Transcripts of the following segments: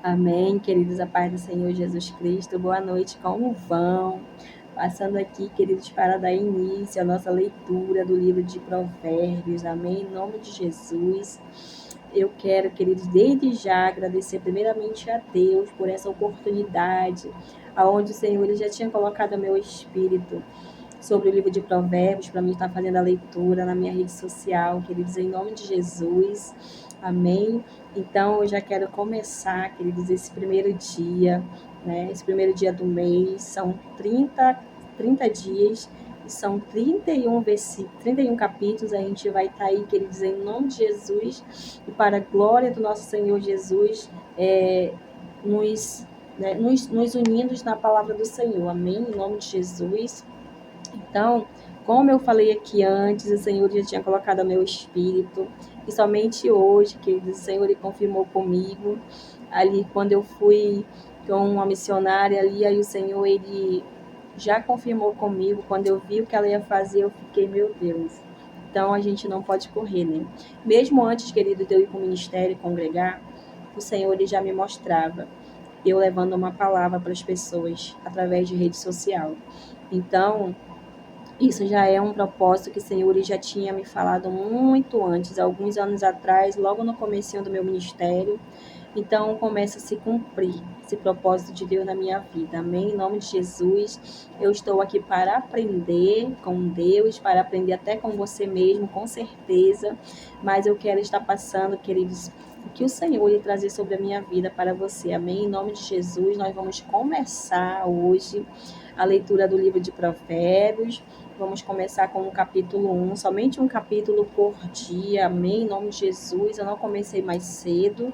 Amém, queridos, a paz do Senhor Jesus Cristo. Boa noite, como vão? Passando aqui, queridos, para dar início à nossa leitura do livro de Provérbios. Amém, em nome de Jesus. Eu quero, queridos, desde já agradecer primeiramente a Deus por essa oportunidade, aonde o Senhor ele já tinha colocado ao meu espírito sobre o livro de Provérbios, para mim estar fazendo a leitura na minha rede social, queridos, em nome de Jesus. Amém. Então, eu já quero começar, queridos, esse primeiro dia, né? Esse primeiro dia do mês, são 30 dias, e são 31 versículos, 31 capítulos, a gente vai estar aí, queridos, em nome de Jesus, e para a glória do nosso Senhor Jesus, nos unindo na palavra do Senhor, amém? Em nome de Jesus. Então, como eu falei aqui antes, o Senhor já tinha colocado ao meu espírito, e somente hoje, queridos, o Senhor ele confirmou comigo, ali quando eu fui com uma missionária ali, aí o Senhor ele já confirmou comigo, quando eu vi o que ela ia fazer, eu fiquei, meu Deus. Então, a gente não pode correr, né? Mesmo antes, querido, de eu ir para o ministério e congregar, o Senhor ele já me mostrava, eu levando uma palavra para as pessoas, através de rede social. Então, isso já é um propósito que o Senhor já tinha me falado muito antes, alguns anos atrás, logo no comecinho do meu ministério. Então, começa a se cumprir esse propósito de Deus na minha vida. Amém? Em nome de Jesus, eu estou aqui para aprender com Deus, para aprender até com você mesmo, com certeza. Mas eu quero estar passando, queridos, o que o Senhor lhe trazer sobre a minha vida para você. Amém? Em nome de Jesus, nós vamos começar hoje a leitura do livro de Provérbios. Vamos começar com o capítulo 1, somente um capítulo por dia, amém? Em nome de Jesus, eu não comecei mais cedo,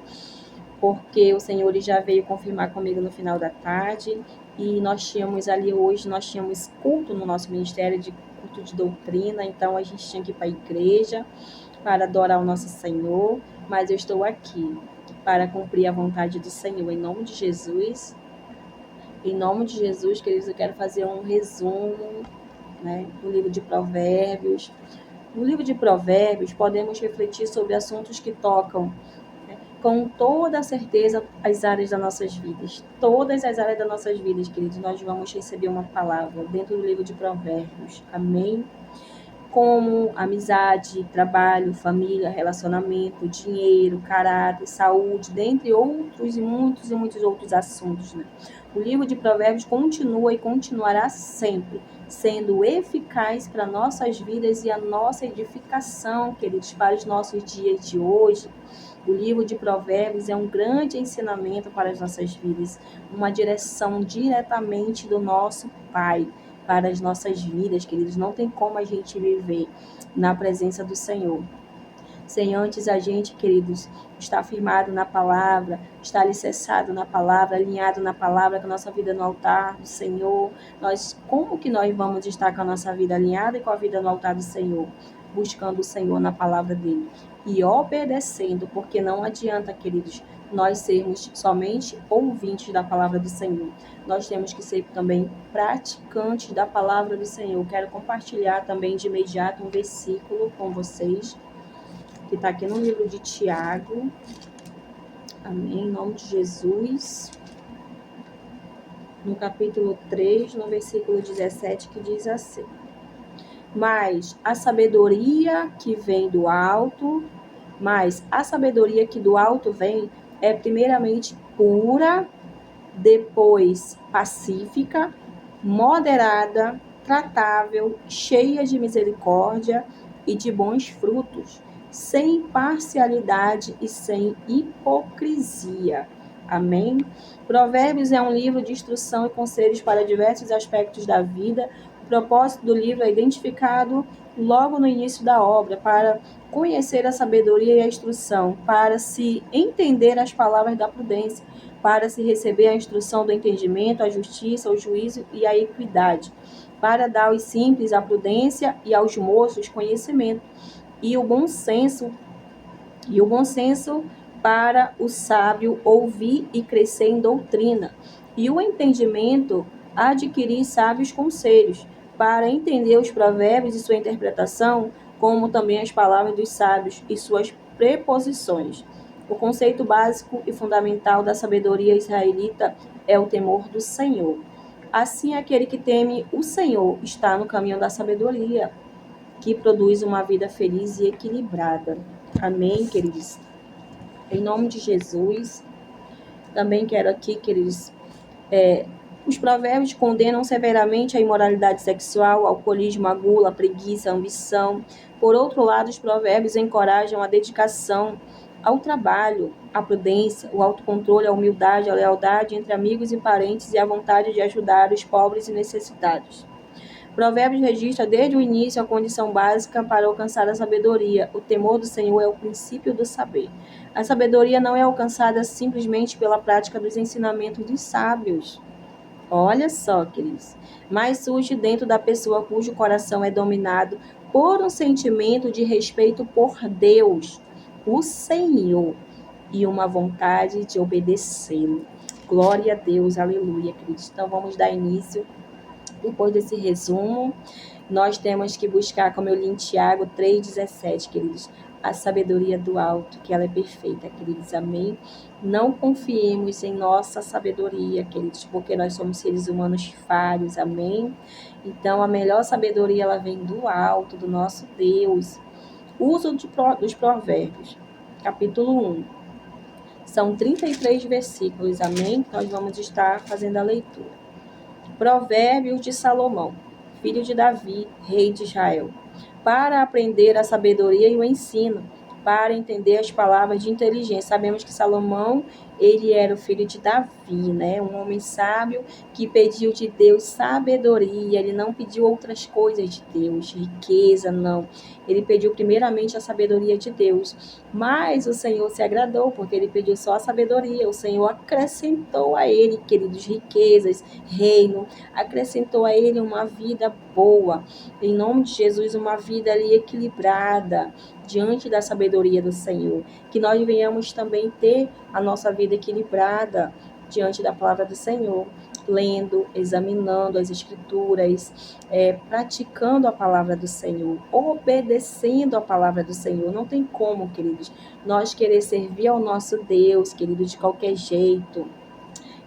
porque o Senhor já veio confirmar comigo no final da tarde, e nós tínhamos ali hoje, nós tínhamos culto no nosso ministério, de culto de doutrina, então a gente tinha que ir para a igreja para adorar o nosso Senhor, mas eu estou aqui para cumprir a vontade do Senhor, em nome de Jesus. Em nome de Jesus, queridos, eu quero fazer um resumo, né, do livro de Provérbios. No livro de Provérbios, podemos refletir sobre assuntos que tocam, né, com toda a certeza as áreas das nossas vidas. Todas as áreas das nossas vidas, queridos, nós vamos receber uma palavra dentro do livro de Provérbios. Amém? Como amizade, trabalho, família, relacionamento, dinheiro, caráter, saúde, dentre outros e muitos outros assuntos, né? O livro de Provérbios continua e continuará sempre sendo eficaz para nossas vidas e a nossa edificação, queridos, para os nossos dias de hoje. O livro de Provérbios é um grande ensinamento para as nossas vidas, uma direção diretamente do nosso Pai para as nossas vidas, queridos. Não tem como a gente viver na presença do Senhor sem antes a gente, queridos, estar firmado na palavra, estar alicerçado na palavra, alinhado na palavra, com a nossa vida no altar do Senhor. Como que nós vamos estar com a nossa vida alinhada e com a vida no altar do Senhor? Buscando o Senhor na palavra dele e obedecendo, porque não adianta, queridos, nós sermos somente ouvintes da palavra do Senhor. Nós temos que ser também praticantes da palavra do Senhor. Quero compartilhar também de imediato um versículo com vocês, que está aqui no livro de Tiago. Amém, em nome de Jesus. No capítulo 3, no versículo 17, que diz assim: Mas a sabedoria que do alto vem, é primeiramente pura, depois pacífica, moderada, tratável, cheia de misericórdia e de bons frutos, sem parcialidade e sem hipocrisia. Amém? Provérbios é um livro de instrução e conselhos para diversos aspectos da vida. O propósito do livro é identificado logo no início da obra, para conhecer a sabedoria e a instrução, para se entender as palavras da prudência, para se receber a instrução do entendimento, a justiça, o juízo e a equidade, para dar aos simples a prudência e aos moços conhecimento, e o bom senso para o sábio ouvir e crescer em doutrina, e o entendimento adquirir sábios conselhos, para entender os provérbios e sua interpretação, como também as palavras dos sábios e suas preposições. O conceito básico e fundamental da sabedoria israelita é o temor do Senhor. Assim, aquele que teme o Senhor está no caminho da sabedoria, que produz uma vida feliz e equilibrada. Amém, queridos? Em nome de Jesus, também quero aqui, queridos, os provérbios condenam severamente a imoralidade sexual, alcoolismo, a gula, a preguiça, a ambição. Por outro lado, os provérbios encorajam a dedicação ao trabalho, a prudência, o autocontrole, a humildade, a lealdade entre amigos e parentes e a vontade de ajudar os pobres e necessitados. Provérbios registra desde o início a condição básica para alcançar a sabedoria. O temor do Senhor é o princípio do saber. A sabedoria não é alcançada simplesmente pela prática dos ensinamentos dos sábios. Olha só, queridos. Mas surge dentro da pessoa cujo coração é dominado por um sentimento de respeito por Deus, o Senhor, e uma vontade de obedecê-lo. Glória a Deus, aleluia, queridos. Então vamos dar início. Depois desse resumo, nós temos que buscar, como eu li em Tiago 3,17, queridos, a sabedoria do alto, que ela é perfeita, queridos, amém? Não confiemos em nossa sabedoria, queridos, porque nós somos seres humanos falhos, amém? Então, a melhor sabedoria, ela vem do alto, do nosso Deus. Uso dos provérbios, capítulo 1. São 33 versículos, amém? Nós vamos estar fazendo a leitura. Provérbios de Salomão, filho de Davi, rei de Israel, para aprender a sabedoria e o ensino, para entender as palavras de inteligência. Sabemos que Salomão, ele era o filho de Davi, né? Um homem sábio que pediu de Deus sabedoria. Ele não pediu outras coisas de Deus, riqueza, não. Ele pediu primeiramente a sabedoria de Deus. Mas o Senhor se agradou, porque ele pediu só a sabedoria. O Senhor acrescentou a ele, queridos, riquezas, reino, acrescentou a ele uma vida boa. Em nome de Jesus, uma vida ali equilibrada diante da sabedoria do Senhor. Que nós venhamos também ter a nossa vida equilibrada diante da palavra do Senhor, lendo, examinando as escrituras, praticando a palavra do Senhor, obedecendo a palavra do Senhor. Não tem como, queridos, nós querer servir ao nosso Deus, querido, de qualquer jeito.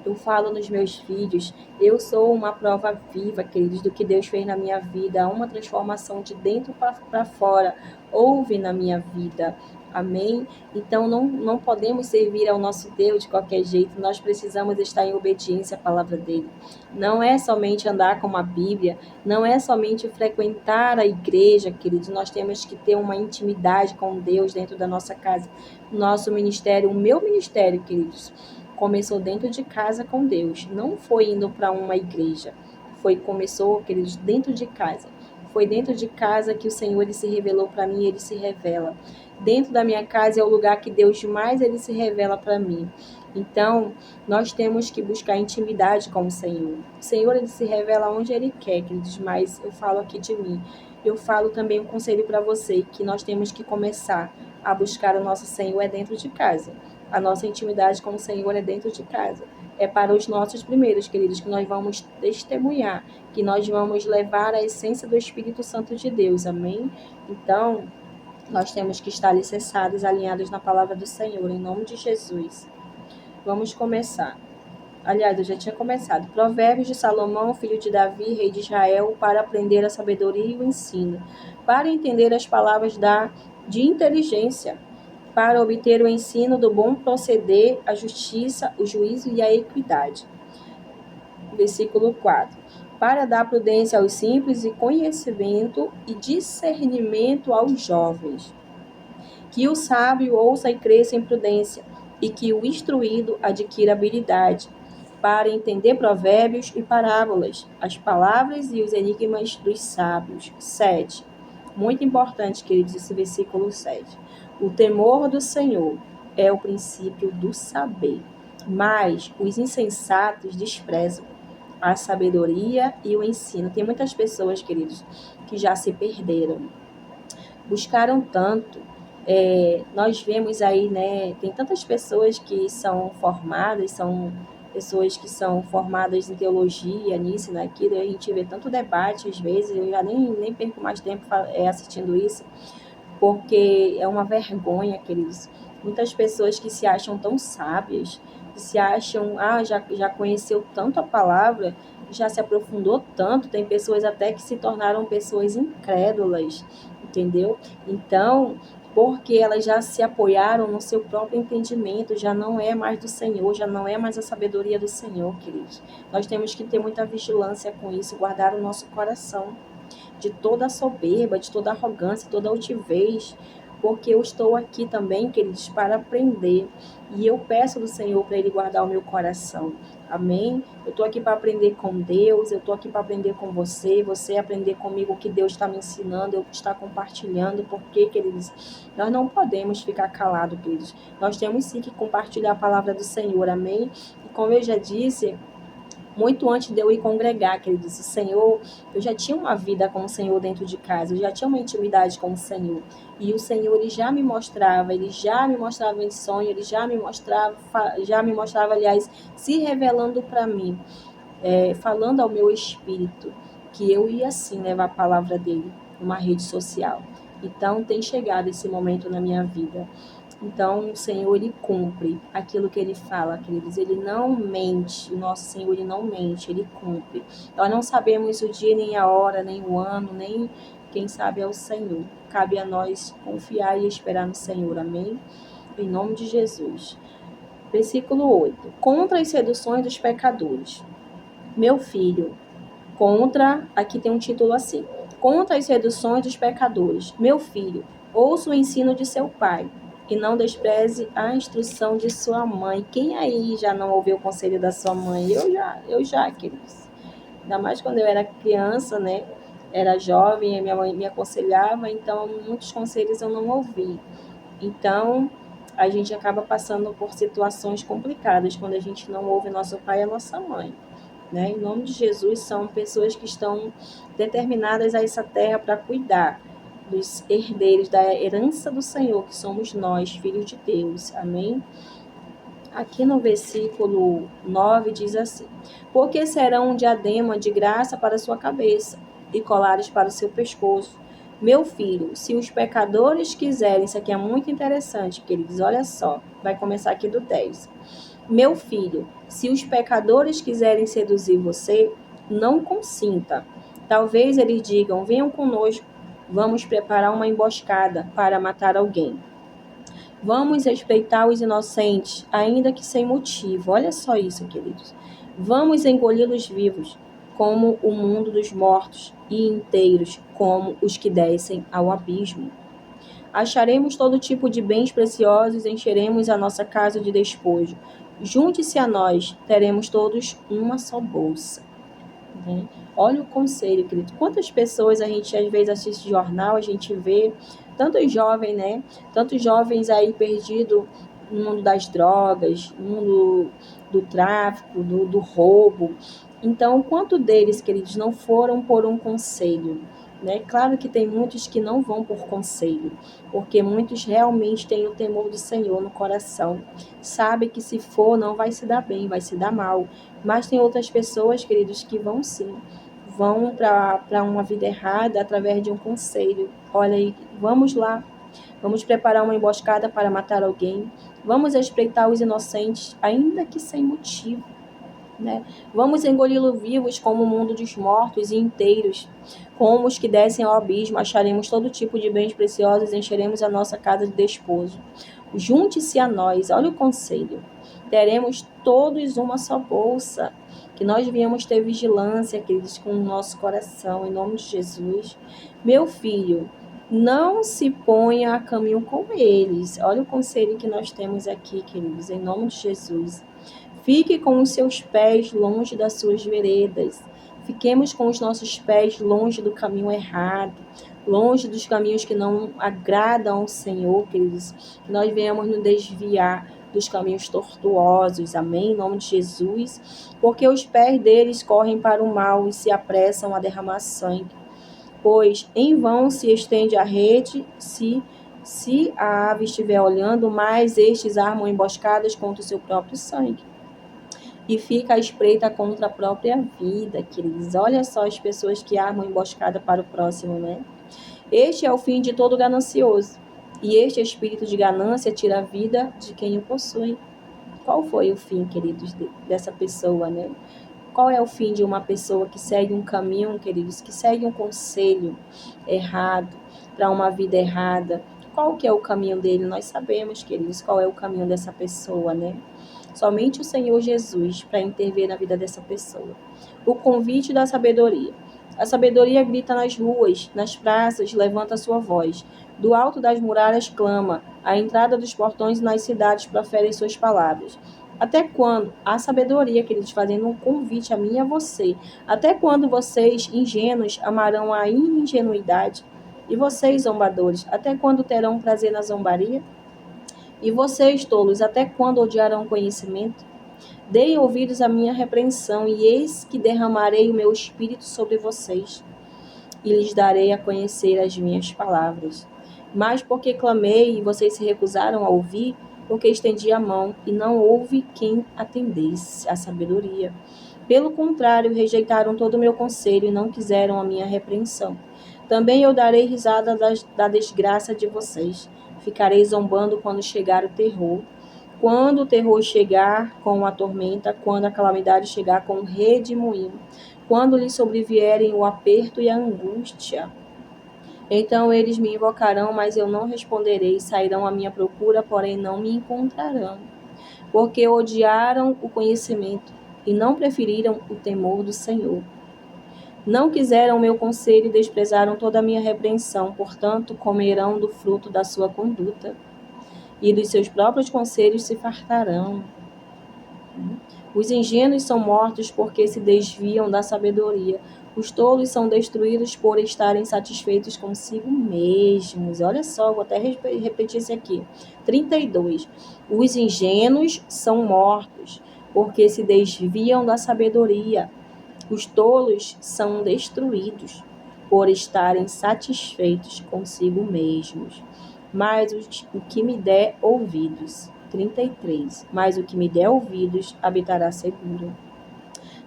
Eu falo nos meus vídeos, eu sou uma prova viva, queridos, do que Deus fez na minha vida. Há uma transformação de dentro para fora. Houve na minha vida. Amém? Então, não podemos servir ao nosso Deus de qualquer jeito. Nós precisamos estar em obediência à palavra dele. Não é somente andar com a Bíblia, não é somente frequentar a igreja, queridos. Nós temos que ter uma intimidade com Deus dentro da nossa casa. Nosso ministério, o meu ministério, queridos, começou dentro de casa com Deus. Não foi indo para uma igreja. Começou, queridos, dentro de casa. Foi dentro de casa que o Senhor ele se revelou para mim, ele se revela. Dentro da minha casa é o lugar que Deus mais ele se revela para mim. Então, nós temos que buscar intimidade com o Senhor. O Senhor ele se revela onde ele quer, queridos, mas eu falo aqui de mim. Eu falo também um conselho para você, que nós temos que começar a buscar o nosso Senhor dentro de casa. A nossa intimidade com o Senhor é dentro de casa. É para os nossos primeiros, queridos, que nós vamos testemunhar, que nós vamos levar a essência do Espírito Santo de Deus, amém? Então, nós temos que estar alicerçados, alinhados na palavra do Senhor, em nome de Jesus. Vamos começar. Aliás, eu já tinha começado. Provérbios de Salomão, filho de Davi, rei de Israel, para aprender a sabedoria e o ensino, para entender as palavras de inteligência, para obter o ensino do bom proceder, a justiça, o juízo e a equidade. Versículo 4. Para dar prudência aos simples e conhecimento e discernimento aos jovens. Que o sábio ouça e cresça em prudência, e que o instruído adquira habilidade, para entender provérbios e parábolas, as palavras e os enigmas dos sábios. 7. Muito importante, queridos, esse versículo 7. O temor do Senhor é o princípio do saber, mas os insensatos desprezam a sabedoria e o ensino. Tem muitas pessoas, queridos, que já se perderam. Buscaram tanto. Nós vemos aí, né? Tem tantas pessoas que são formadas, são pessoas que são formadas em teologia, nisso, naquilo, e a gente vê tanto debate, às vezes, eu já nem perco mais tempo assistindo isso, porque é uma vergonha, queridos. Muitas pessoas que se acham tão sábias, que se acham, já conheceu tanto a palavra, já se aprofundou tanto, tem pessoas até que se tornaram pessoas incrédulas, entendeu? Então, porque elas já se apoiaram no seu próprio entendimento, já não é mais do Senhor, já não é mais a sabedoria do Senhor, queridos. Nós temos que ter muita vigilância com isso, guardar o nosso coração de toda a soberba, de toda a arrogância, toda a altivez, porque eu estou aqui também, queridos, para aprender. E eu peço do Senhor para Ele guardar o meu coração. Amém? Eu estou aqui para aprender com Deus, eu estou aqui para aprender com você aprender comigo o que Deus está me ensinando, eu estar compartilhando, porque, queridos, nós não podemos ficar calados, queridos. Nós temos sim que compartilhar a palavra do Senhor, amém? E como eu já disse, muito antes de eu ir congregar, queridos, o Senhor, eu já tinha uma vida com o Senhor dentro de casa, eu já tinha uma intimidade com o Senhor. E o Senhor, ele já me mostrava em sonho, ele já me mostrava, aliás, se revelando para mim, falando ao meu espírito, que eu ia sim levar a palavra dele numa rede social. Então, tem chegado esse momento na minha vida. Então, o Senhor, ele cumpre aquilo que ele fala, queridos. Ele não mente. O nosso Senhor, ele não mente, ele cumpre. Nós não sabemos o dia, nem a hora, nem o ano, nem quem sabe é o Senhor. Cabe a nós confiar e esperar no Senhor. Amém? Em nome de Jesus. Versículo 8. Contra as seduções dos pecadores. Meu filho, aqui tem um título assim. Contra as seduções dos pecadores. Meu filho, ouça o ensino de seu pai e não despreze a instrução de sua mãe. Quem aí já não ouviu o conselho da sua mãe? Eu já, queridos. Ainda mais quando eu era criança, né? Era jovem, e minha mãe me aconselhava, então muitos conselhos eu não ouvi. Então, a gente acaba passando por situações complicadas quando a gente não ouve nosso pai e a nossa mãe. Né? Em nome de Jesus, são pessoas que estão determinadas a essa terra para cuidar dos herdeiros da herança do Senhor, que somos nós, filhos de Deus. Amém? Aqui no versículo 9 diz assim: porque serão um diadema de graça para a sua cabeça e colares para o seu pescoço. Meu filho, se os pecadores quiserem, isso aqui é muito interessante, queridos, olha só, vai começar aqui do 10. Meu filho, se os pecadores quiserem seduzir você, não consinta. Talvez eles digam: venham conosco, vamos preparar uma emboscada para matar alguém. Vamos respeitar os inocentes, ainda que sem motivo. Olha só isso, queridos. Vamos engoli-los vivos, como o mundo dos mortos, e inteiros, como os que descem ao abismo. Acharemos todo tipo de bens preciosos, encheremos a nossa casa de despojo. Junte-se a nós, teremos todos uma só bolsa. Olha o conselho, querido. Quantas pessoas a gente às vezes assiste jornal, a gente vê tantos jovens, né? Tantos jovens aí perdidos no mundo das drogas, no mundo do tráfico, do roubo. Então, quanto deles, queridos, não foram por um conselho? Né? Claro que tem muitos que não vão por conselho, porque muitos realmente têm o temor do Senhor no coração. Sabe que se for, não vai se dar bem, vai se dar mal. Mas tem outras pessoas, queridos, que vão sim, vão para uma vida errada através de um conselho. Olha aí, vamos lá, vamos preparar uma emboscada para matar alguém, vamos respeitar os inocentes, ainda que sem motivo. Né? Vamos engoli-lo vivos como o mundo dos mortos e inteiros, como os que descem ao abismo, acharemos todo tipo de bens preciosos, encheremos a nossa casa de despojo. Junte-se a nós, olha o conselho, teremos todos uma só bolsa, que nós viemos ter vigilância, queridos, com o nosso coração, em nome de Jesus. Meu filho, não se ponha a caminho com eles. Olha o conselho que nós temos aqui, queridos, em nome de Jesus. Fique com os seus pés longe das suas veredas. Fiquemos com os nossos pés longe do caminho errado, longe dos caminhos que não agradam ao Senhor, queridos. Que nós venhamos nos desviar dos caminhos tortuosos, amém? Em nome de Jesus. Porque os pés deles correm para o mal e se apressam a derramar sangue. Pois em vão se estende a rede, se a ave estiver olhando, mas estes armam emboscadas contra o seu próprio sangue. E fica à espreita contra a própria vida, queridos. Olha só as pessoas que armam emboscada para o próximo, né? Este é o fim de todo ganancioso. E este espírito de ganância tira a vida de quem o possui. Qual foi o fim, queridos, dessa pessoa, né? Qual é o fim de uma pessoa que segue um caminho, queridos, que segue um conselho errado, para uma vida errada? Qual que é o caminho dele? Nós sabemos, queridos, qual é o caminho dessa pessoa, né? Somente o Senhor Jesus para intervir na vida dessa pessoa. O convite da sabedoria. A sabedoria grita nas ruas, nas praças, levanta sua voz. Do alto das muralhas clama, à entrada dos portões e nas cidades profere suas palavras. Até quando? A sabedoria, queridos, fazendo um convite a mim e a você. Até quando vocês, ingênuos, amarão a ingenuidade? E vocês, zombadores, até quando terão prazer na zombaria? E vocês, tolos, até quando odiarão o conhecimento? Deem ouvidos à minha repreensão, e eis que derramarei o meu espírito sobre vocês, e lhes darei a conhecer as minhas palavras. Mas porque clamei e vocês se recusaram a ouvir, porque estendi a mão e não houve quem atendesse à sabedoria. Pelo contrário, rejeitaram todo o meu conselho e não quiseram a minha repreensão. Também eu darei risada da desgraça de vocês. Ficarei zombando quando chegar o terror. Quando o terror chegar com a tormenta, quando a calamidade chegar com o redemoinho, quando lhes sobrevierem o aperto e a angústia. Então eles me invocarão, mas eu não responderei. Sairão à minha procura, porém não me encontrarão. Porque odiaram o conhecimento e não preferiram o temor do Senhor. Não quiseram o meu conselho e desprezaram toda a minha repreensão. Portanto, comerão do fruto da sua conduta, e dos seus próprios conselhos se fartarão. Os ingênuos são mortos porque se desviam da sabedoria. Os tolos são destruídos por estarem satisfeitos consigo mesmos. Olha só, vou até repetir isso aqui. 32. Os ingênuos são mortos porque se desviam da sabedoria. Os tolos são destruídos por estarem satisfeitos consigo mesmos. Mas o que me der ouvidos. 33. Mas o que me der ouvidos habitará seguro,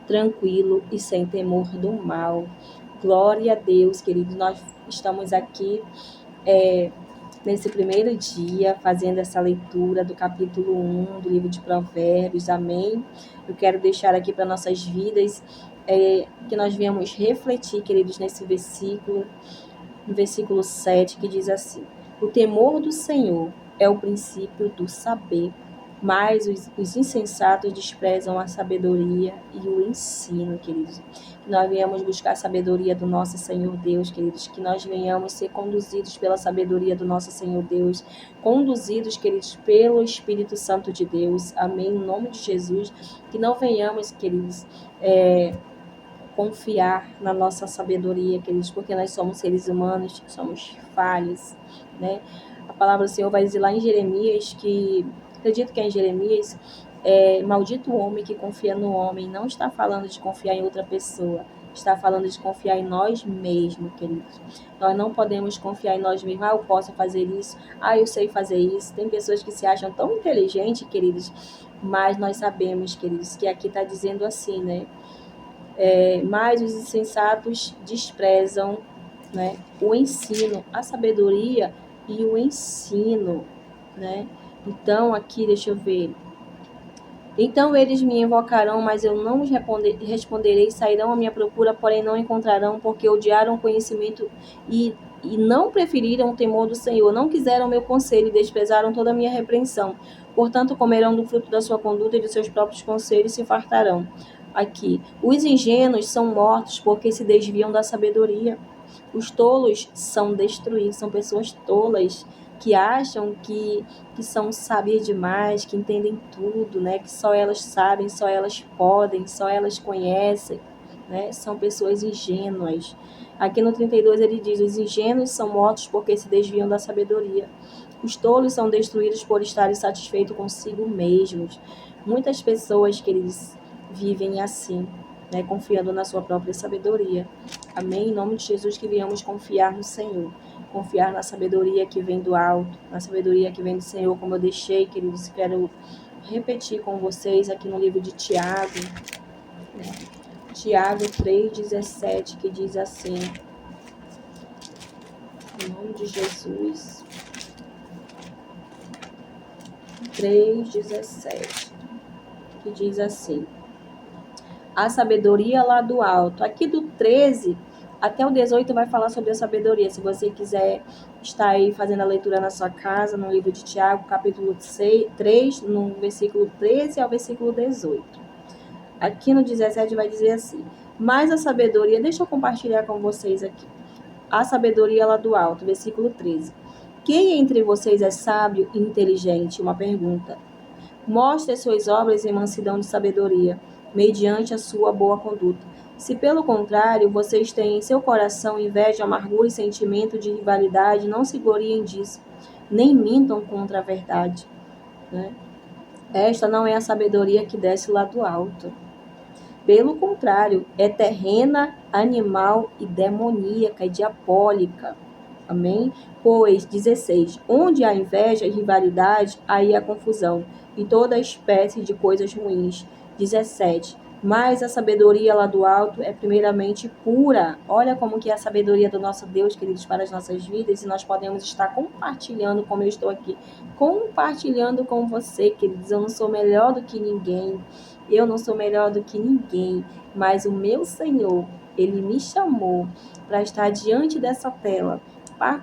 tranquilo e sem temor do mal. Glória a Deus, queridos. Nós estamos aqui nesse primeiro dia, fazendo essa leitura do capítulo 1 do livro de Provérbios. Amém? Eu quero deixar aqui para nossas vidas que nós viemos refletir, queridos, nesse versículo, no versículo 7, que diz assim: o temor do Senhor é o princípio do saber, mas os insensatos desprezam a sabedoria e o ensino, queridos. Que nós venhamos buscar a sabedoria do nosso Senhor Deus, queridos. Que nós venhamos ser conduzidos pela sabedoria do nosso Senhor Deus. Conduzidos, queridos, pelo Espírito Santo de Deus. Amém? Em nome de Jesus. Que não venhamos, queridos, confiar na nossa sabedoria, queridos, porque nós somos seres humanos, somos falhos, né? A palavra do Senhor vai dizer lá em Jeremias, que acredito que é em Jeremias, maldito o homem que confia no homem. Não está falando de confiar em outra pessoa, está falando de confiar em nós mesmos, queridos. Nós não podemos confiar em nós mesmos. Eu posso fazer isso, eu sei fazer isso. Tem pessoas que se acham tão inteligentes, queridos, mas nós sabemos, queridos, que aqui está dizendo assim, né? Mas os insensatos desprezam, né, o ensino, a sabedoria e o ensino, né? Então, aqui, deixa eu ver. Então eles me invocarão, mas eu não os responderei. Sairão à minha procura, porém não encontrarão, porque odiaram o conhecimento e não preferiram o temor do Senhor. Não quiseram meu conselho e desprezaram toda a minha repreensão. Portanto, comerão do fruto da sua conduta e de seus próprios conselhos se fartarão. Aqui, os ingênuos são mortos porque se desviam da sabedoria. Os tolos são destruídos, são pessoas tolas que acham que são sábias demais, que entendem tudo, né? Que só elas sabem, só elas podem, só elas conhecem, né? São pessoas ingênuas. Aqui no 32 ele diz: os ingênuos são mortos porque se desviam da sabedoria. Os tolos são destruídos por estarem satisfeitos consigo mesmos. Muitas pessoas, queridos, vivem assim, né? Confiando na sua própria sabedoria. Amém? Em nome de Jesus, que venhamos confiar no Senhor. Confiar na sabedoria que vem do alto, na sabedoria que vem do Senhor, como eu deixei, queridos. Quero repetir com vocês aqui no livro de Tiago, né? Tiago 3,17, que diz assim, em nome de Jesus. 3:17, que diz assim: a sabedoria lá do alto. Aqui do 13 até o 18 vai falar sobre a sabedoria. Se você quiser estar aí fazendo a leitura na sua casa, no livro de Tiago, capítulo 3, no versículo 13 ao versículo 18. Aqui no 17 vai dizer assim: mas a sabedoria, deixa eu compartilhar com vocês aqui. A sabedoria lá do alto, versículo 13. Quem entre vocês é sábio e inteligente? Uma pergunta. Mostre as suas obras em mansidão de sabedoria, mediante a sua boa conduta. Se, pelo contrário, vocês têm em seu coração inveja, amargura e sentimento de rivalidade, não se gloriem disso, nem mintam contra a verdade. Né? Esta não é a sabedoria que desce lá do alto. Pelo contrário, é terrena, animal e demoníaca e diabólica. Amém? Pois, 16, onde há inveja e rivalidade, aí há confusão e toda espécie de coisas ruins. 17, mas a sabedoria lá do alto é primeiramente pura. Olha como que é a sabedoria do nosso Deus, queridos, para as nossas vidas, e nós podemos estar compartilhando, como eu estou aqui, compartilhando com você, queridos. Eu não sou melhor do que ninguém, eu não sou melhor do que ninguém, mas o meu Senhor, Ele me chamou para estar diante dessa tela,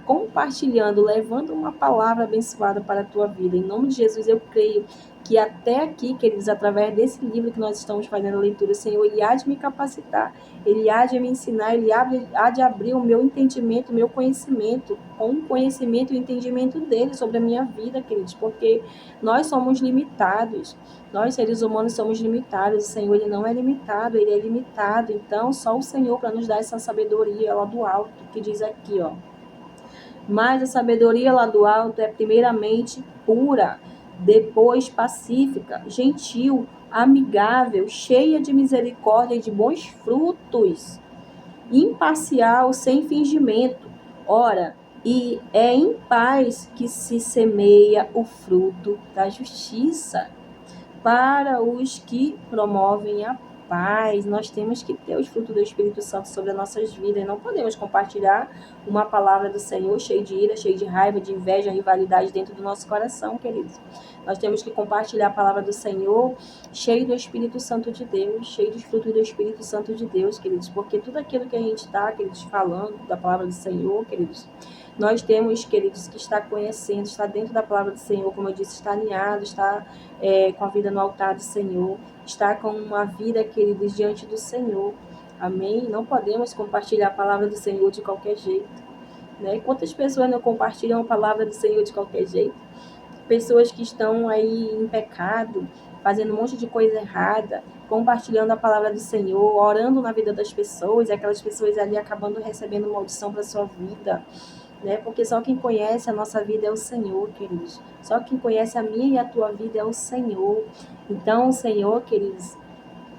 compartilhando, levando uma palavra abençoada para a tua vida. Em nome de Jesus, eu creio que até aqui, queridos, através desse livro que nós estamos fazendo a leitura, o Senhor, Ele há de me capacitar, Ele há de me ensinar, Ele há de abrir o meu entendimento, o meu conhecimento, com o conhecimento e o entendimento dEle sobre a minha vida, queridos, porque nós somos limitados, nós seres humanos somos limitados, o Senhor, Ele não é limitado, Ele é limitado, então só o Senhor para nos dar essa sabedoria lá do alto, que diz aqui, ó. Mas a sabedoria lá do alto é primeiramente pura, depois pacífica, gentil, amigável, cheia de misericórdia e de bons frutos, imparcial, sem fingimento. Ora, e é em paz que se semeia o fruto da justiça para os que promovem a paz. Nós temos que ter os frutos do Espírito Santo sobre as nossas vidas. Não podemos compartilhar uma palavra do Senhor cheia de ira, cheia de raiva, de inveja, rivalidade dentro do nosso coração, queridos. Nós temos que compartilhar a palavra do Senhor cheio do Espírito Santo de Deus, cheio dos frutos do Espírito Santo de Deus, queridos. Porque tudo aquilo que a gente está, queridos, falando da palavra do Senhor, queridos, nós temos, queridos, que estar conhecendo, estar dentro da palavra do Senhor, como eu disse, estar alinhado, estar com a vida no altar do Senhor, estar com uma vida, queridos, diante do Senhor. Amém? Não podemos compartilhar a palavra do Senhor de qualquer jeito. Né? Quantas pessoas não compartilham a palavra do Senhor de qualquer jeito? Pessoas que estão aí em pecado, fazendo um monte de coisa errada, compartilhando a palavra do Senhor, orando na vida das pessoas, e aquelas pessoas ali acabando recebendo maldição para a sua vida. Né? Porque só quem conhece a nossa vida é o Senhor, queridos. Só quem conhece a minha e a tua vida é o Senhor. Então, o Senhor, queridos,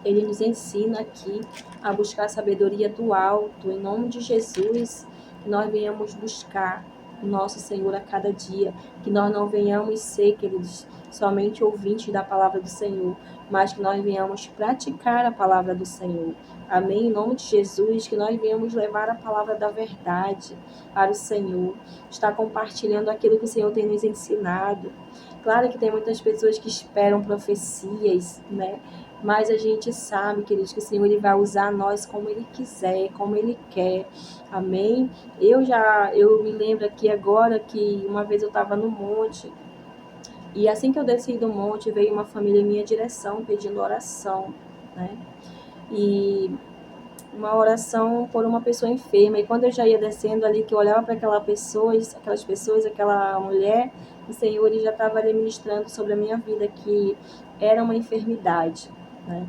Ele nos ensina aqui a buscar a sabedoria do alto. Em nome de Jesus, que nós venhamos buscar o nosso Senhor a cada dia. Que nós não venhamos ser, queridos, somente ouvintes da palavra do Senhor, mas que nós venhamos praticar a palavra do Senhor. Amém? Em nome de Jesus, que nós venhamos levar a palavra da verdade para o Senhor. Estar compartilhando aquilo que o Senhor tem nos ensinado. Claro que tem muitas pessoas que esperam profecias, né? Mas a gente sabe, queridos, que o Senhor Ele vai usar nós como Ele quiser, como Ele quer. Amém? Eu me lembro aqui agora que uma vez eu estava no monte, e assim que eu desci do monte, veio uma família em minha direção pedindo oração, né? E uma oração por uma pessoa enferma. E quando eu já ia descendo ali, que eu olhava para aquelas pessoas, aquela mulher, o Senhor Ele já estava ali ministrando sobre a minha vida, que era uma enfermidade, né?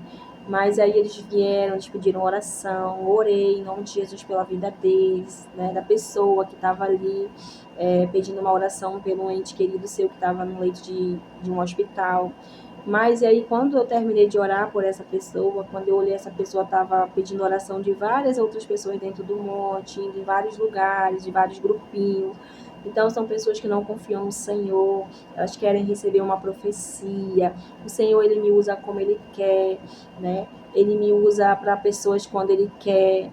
Mas aí eles vieram, eles pediram oração, orei em nome de Jesus pela vida deles, né? Da pessoa que estava ali pedindo uma oração pelo ente querido seu que estava no leito de um hospital. Mas aí, quando eu terminei de orar por essa pessoa, quando eu olhei, essa pessoa estava pedindo oração de várias outras pessoas dentro do monte, indo em vários lugares, de vários grupinhos. Então, são pessoas que não confiam no Senhor, elas querem receber uma profecia. O Senhor, Ele me usa como Ele quer, né? Ele me usa para pessoas quando Ele quer.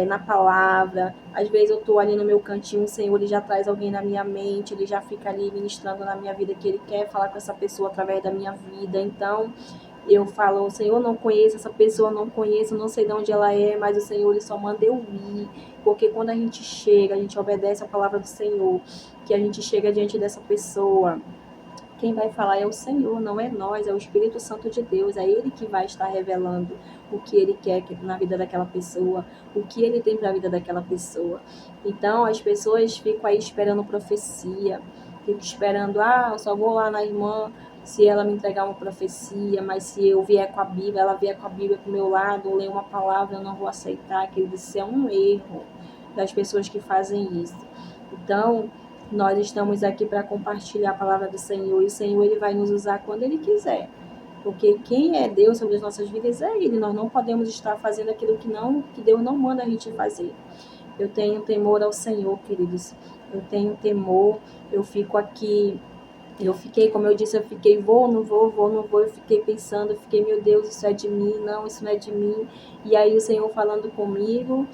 na palavra. Às vezes eu estou ali no meu cantinho, o Senhor ele já traz alguém na minha mente, ele já fica ali ministrando na minha vida que ele quer falar com essa pessoa através da minha vida. Então eu falo, Senhor, não conheço essa pessoa, não conheço, não sei de onde ela é, mas o Senhor ele só manda eu ir, porque quando a gente chega, a gente obedece a palavra do Senhor, que a gente chega diante dessa pessoa, quem vai falar é o Senhor, não é nós, é o Espírito Santo de Deus, é Ele que vai estar revelando o que Ele quer na vida daquela pessoa, o que Ele tem para a vida daquela pessoa. Então, as pessoas ficam aí esperando profecia, ficam esperando, eu só vou lá na irmã se ela me entregar uma profecia, mas se eu vier com a Bíblia, ela vier com a Bíblia para o meu lado, ler uma palavra, eu não vou aceitar, que isso é um erro das pessoas que fazem isso. Então, nós estamos aqui para compartilhar a palavra do Senhor, e o Senhor ele vai nos usar quando Ele quiser. Porque quem é Deus sobre as nossas vidas é Ele. Nós não podemos estar fazendo aquilo que Deus não manda a gente fazer. Eu tenho temor ao Senhor, queridos. Eu tenho temor, eu fico aqui. Eu fiquei, como eu disse, vou, não vou, vou, não vou. Eu fiquei pensando, meu Deus, isso é de mim, não, isso não é de mim. E aí o Senhor falando comigo.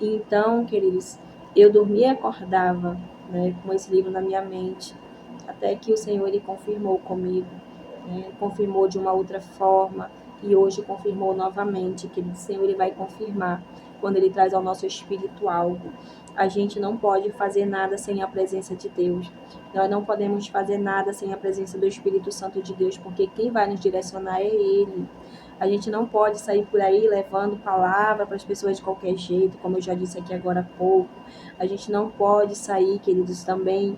Então, queridos, eu dormia e acordava, né, com esse livro na minha mente, até que o Senhor ele confirmou comigo, né, confirmou de uma outra forma, e hoje confirmou novamente, que o Senhor ele vai confirmar quando ele traz ao nosso espírito algo. A gente não pode fazer nada sem a presença de Deus. Nós não podemos fazer nada sem a presença do Espírito Santo de Deus, porque quem vai nos direcionar é Ele. A gente não pode sair por aí levando palavra para as pessoas de qualquer jeito, como eu já disse aqui agora há pouco. A gente não pode sair, queridos, também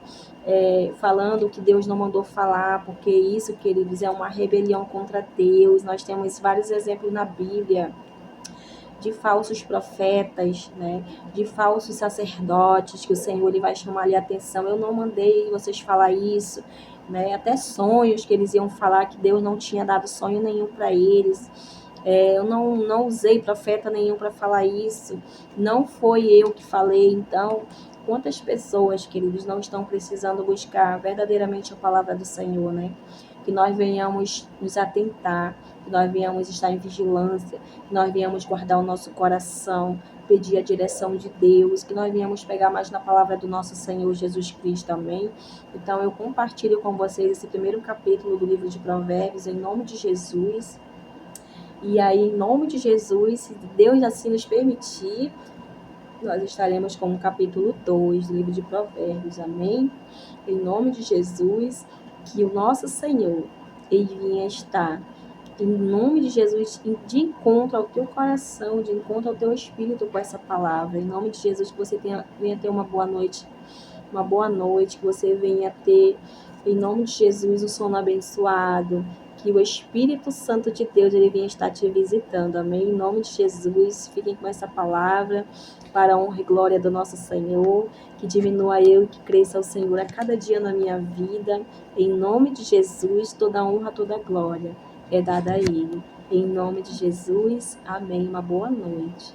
falando que Deus não mandou falar, porque isso, queridos, é uma rebelião contra Deus. Nós temos vários exemplos na Bíblia de falsos profetas, né, de falsos sacerdotes, que o Senhor ele vai chamar ali a atenção. Eu não mandei vocês falar isso, né, até sonhos que eles iam falar que Deus não tinha dado sonho nenhum para eles. Eu não usei profeta nenhum para falar isso, não foi eu que falei. Então, quantas pessoas, queridos, não estão precisando buscar verdadeiramente a palavra do Senhor, né? Que nós venhamos nos atentar, que nós venhamos estar em vigilância, que nós venhamos guardar o nosso coração, pedir a direção de Deus, que nós venhamos pegar mais na palavra do nosso Senhor Jesus Cristo, amém? Então, eu compartilho com vocês esse primeiro capítulo do livro de Provérbios, em nome de Jesus. E aí, em nome de Jesus, se Deus assim nos permitir, nós estaremos com o capítulo 2 do livro de Provérbios, amém? Em nome de Jesus, que o nosso Senhor, ele venha estar, em nome de Jesus, de encontro ao teu coração, de encontro ao teu espírito com essa palavra. Em nome de Jesus, que você venha ter uma boa noite, que você venha ter, em nome de Jesus, um sono abençoado, que o Espírito Santo de Deus ele venha estar te visitando, amém? Em nome de Jesus, fiquem com essa palavra, para a honra e glória do nosso Senhor, que diminua eu e que cresça o Senhor a cada dia na minha vida, em nome de Jesus, toda a honra, toda a glória é dada a Ele. Em nome de Jesus, amém. Uma boa noite.